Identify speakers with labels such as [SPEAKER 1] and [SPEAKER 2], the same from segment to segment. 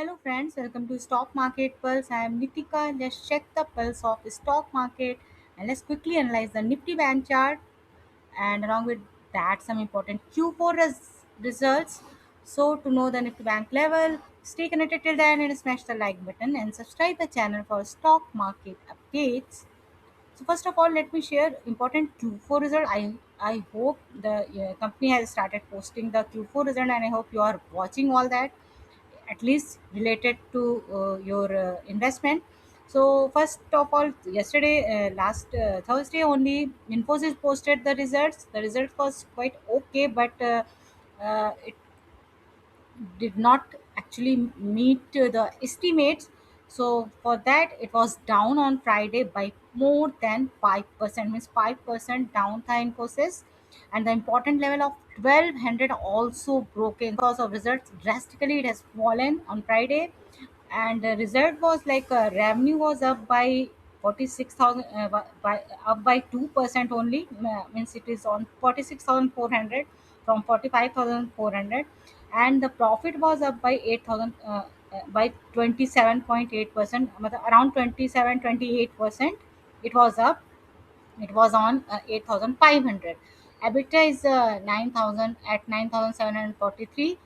[SPEAKER 1] Hello friends, welcome to Stock Market Pulse. I am Nitika. Let's check the pulse of the stock market and let's quickly analyze the Nifty Bank chart and along with that some important Q4 results. So to know the Nifty Bank level, stay connected till then and smash the like button and subscribe the channel for stock market updates. So first of all, let me share important Q4 result. I hope the company has started posting the Q4 result and I hope you are watching all that at least related to your investment. So first of all, yesterday, last Thursday only, Infosys posted the results. The result was quite okay, but it did not actually meet the estimates. So for that, it was down on Friday by more than 5%, means 5% down the Infosys, and the important level of 1200 also broken because of results. Drastically, it has fallen on Friday, and the result was like revenue was up by 46,000 by up by 2% only, means it is on 46,400 from 45,400, and the profit was up by 8,000 by 27.8%, around 27-28%. It was up. It was on 8,500. EBITDA is 9,000 at 9,743,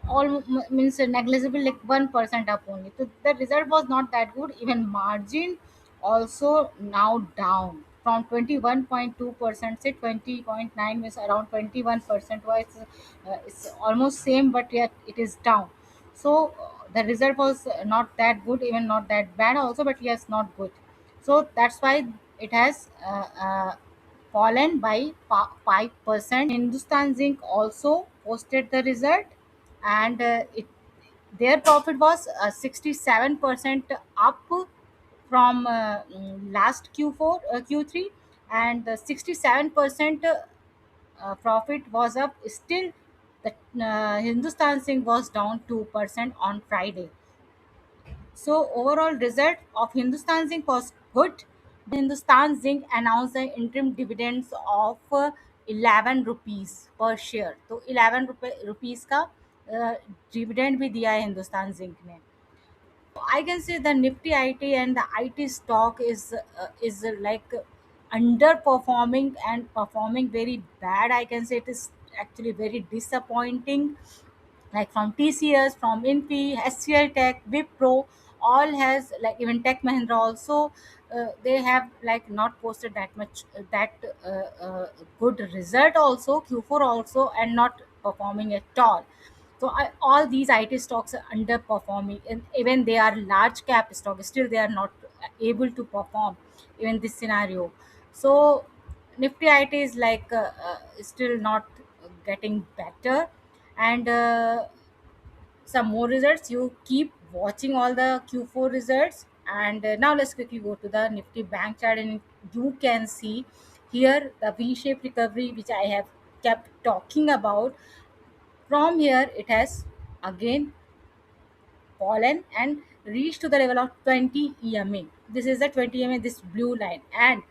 [SPEAKER 1] all means negligible, like 1% up only. So the result was not that good. Even margin also now down from 21.2%, say 20.9, means around 21%. Why it's almost same, but yet it is down. So the result was not that good, even not that bad also, but yes, not good. So that's why it has fallen by 5%. Hindustan Zinc also posted the result, and their profit was 67% up from last Q4 Q3, and the 67% profit was up. Still, the Hindustan Zinc was down 2% on Friday. So overall result of Hindustan Zinc was good. Hindustan Zinc announced the interim dividends of 11 rupees per share. तो 11 rupees का dividend भी दिया है Hindustan zinc ने. I can say the Nifty IT and the IT stock is like underperforming and performing very bad. I can say it is actually very disappointing, like from TCS, from Infi, HCL Tech, Wipro, all has, like even Tech Mahindra also, they have like not posted that much that good result also Q4 also, and not performing at all. So all these IT stocks are underperforming, and even they are large cap stocks, still they are not able to perform even this scenario. So Nifty IT is like still not getting better, and some more results. You keep watching all the Q4 results, and now let's quickly go to the Nifty bank chart, and you can see here the V-shaped recovery which I have kept talking about. From here, it has again fallen and reached to the level of 20 EMA. This is the 20 EMA, this blue line, and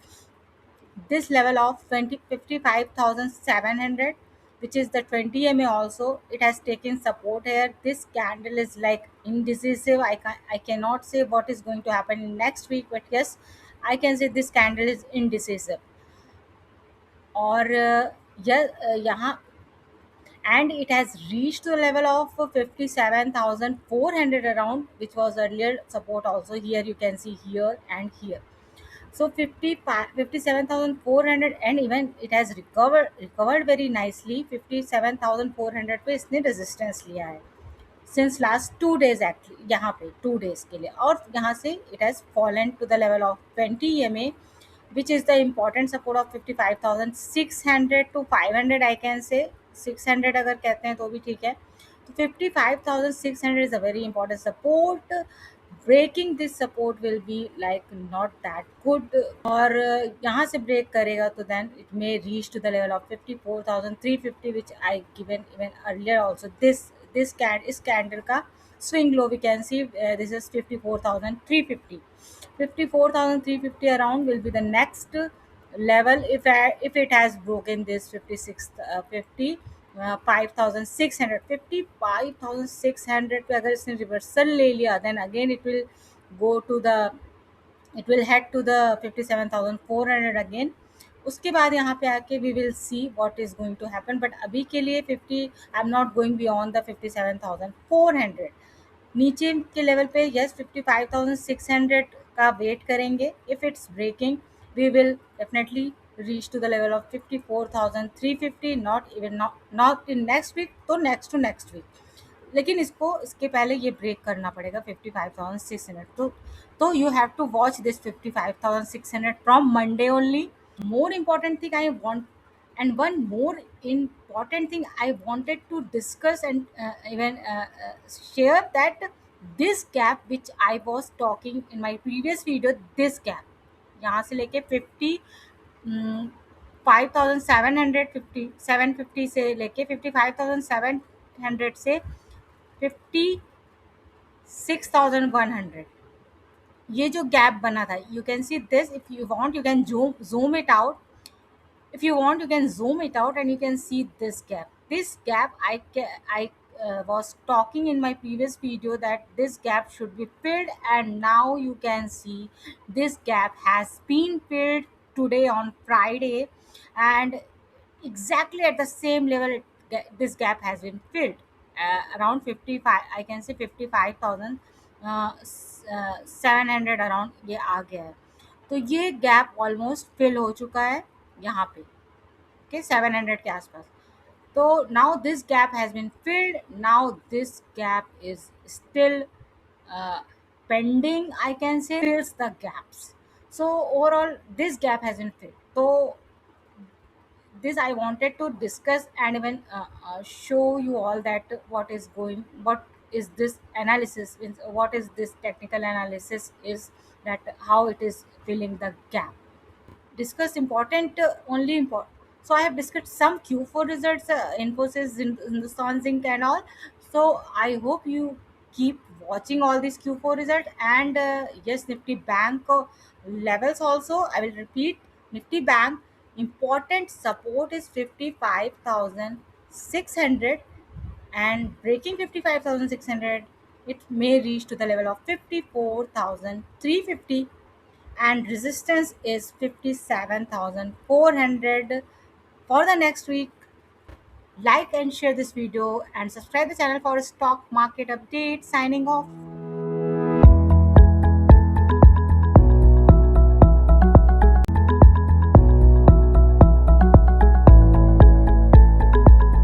[SPEAKER 1] this level of 55,700, which is the 20 EMA also, it has taken support here. This candle is like indecisive. I cannot say what is going to happen in next week, but yes, I can say this candle is indecisive. और यहाँ, and it has reached the level of 57,400 around, which was earlier support also. Here you can see here and here. So 57,400, and even it has recovered very nicely. 57,400 पे इसने resistance लिया है since last 2 days, actually यहाँ पे 2 days के लिए, और यहाँ से it has fallen to the level of 20 EMA, which is the important support of 55,600 to 500. I can say 600 अगर कहते हैं तो भी ठीक है. तो 55,600 is a very important support. Breaking this support will be like not that good, और यहाँ से break करेगा तो then it may reach to the level of 54,350, which I given even earlier also. This candle का swing low we can see, this is 54,350. 54,350 around will be the next level if it has broken this 5650, 5600, 55,600 पे अगर इसने reversal ले लिया, then again go to the it will head to the 57,400 again. उसके बाद यहाँ पे आके we will see what is going to happen, but अभी के लिए 50, I am not going beyond the 57,400। नीचे के लेवल पे यस 55,600 का वेट करेंगे। If it's breaking we will definitely reach to the level of 54,350, not even not in next week, तो next to next week. लेकिन इसको इसके पहले ये ब्रेक करना पड़ेगा 55,600। तो you have to watch this 55,600 from Monday only. More important thing I want, and one more important thing I wanted to discuss and even share, that this gap which I was talking in my previous video, this gap यहाँ से लेके 750 से लेके 55,700 से 56,100, ये जो gap बना था, you can see this. If you want you can zoom it out. If you want you can zoom it out and you can see this gap. I was talking in my previous video that this gap should be filled, and now you can see this gap has been filled today on Friday, and exactly at the same level this gap has been filled, around 55, I can say 55,000 700 around ये आ गया है। तो ये gap almost fill हो चुका है यहाँ पे, ओके 700 के आसपास। तो now this gap has been filled, now this gap is still pending, I can say, fills the gaps. So overall this gap has been filled. So this I wanted to discuss and even show you all that what is this analysis, means what is this technical analysis is, that how it is filling the gap. Discuss important only important. So I have discussed some Q4 results, Infosys, Hindustan Zinc and all. So I hope you keep watching all these Q4 results, and yes, Nifty Bank levels also. I will repeat, Nifty Bank important support is 55,600, and breaking 55,600 it may reach to the level of 54,350, and resistance is 57,400 for the next week. Like and share this video and subscribe the channel for stock market update. Signing off.